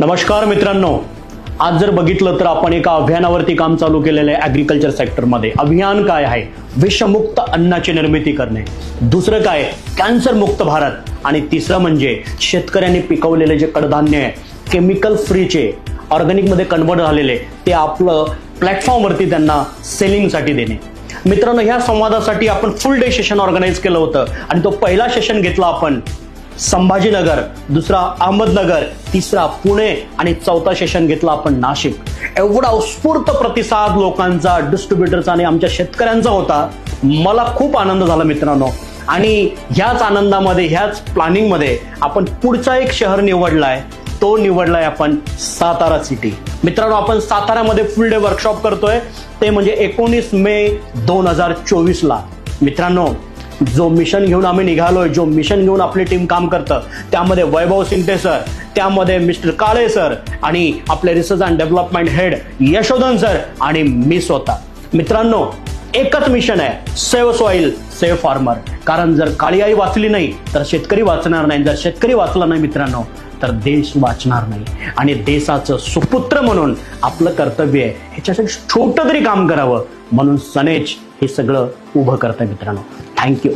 नमस्कार मित्रांनो, आज जर बघितलं तर आपण एका अभियानावरती काम चालू केलेलं आहे ॲग्रिकल्चर सेक्टरमध्ये. अभियान काय आहे? विषमुक्त अन्नाची निर्मिती करणे. दुसरं काय? कॅन्सर मुक्त भारत. आणि तिसरं म्हणजे शेतकऱ्यांनी पिकवलेले जे कडधान्य आहे केमिकल फ्रीचे ऑर्गॅनिक मध्ये कन्वर्ट झालेले ते आपलं प्लॅटफॉर्मवरती त्यांना सेलिंगसाठी देणे. मित्रांनो, ह्या संवादासाठी आपण फुल डे सेशन ऑर्गनाईज केलं होतं आणि तो पहिला सेशन घेतला आपण संभाजीनगर, दुसरा अहमदनगर, तिसरा पुणे आणि चौथा सेशन घेतला आपण नाशिक. एवढा उत्स्फूर्त प्रतिसाद लोकांचा, डिस्ट्रीब्युटरचा आणि आमच्या शेतकऱ्यांचा होता. मला खूप आनंद झाला मित्रांनो. आणि ह्याच आनंदामध्ये, ह्याच प्लॅनिंगमध्ये आपण पुढचा एक शहर निवडलाय. तो निवडलाय आपण सातारा सिटी. मित्रांनो, आपण साताऱ्यामध्ये फुल डे वर्कशॉप करतोय ते म्हणजे 19 मे 2024 ला. मित्रांनो, जो मिशन घेऊन आम्ही निघालोय, जो मिशन घेऊन आपली टीम काम करतं, त्यामध्ये वैभव सिंगटे सर, त्यामध्ये मिस्टर काळे सर आणि आपले research and development head Yashodhan sir आणि मी स्वतः. मित्रांनो, एकच मिशन आहे, सेव्ह सॉइल सेव्ह फार्मर. कारण जर काळी आई वाचली नाही तर शेतकरी वाचणार नाही. जर शेतकरी वाचला नाही मित्रांनो तर देश वाचणार नाही. आणि देशाचं सुपुत्र म्हणून आपलं कर्तव्य आहे ह्याच्यासाठी छोटं तरी काम करावं, म्हणून सनेज हे सगळं उभं करतंय मित्रांनो. थँक्यू.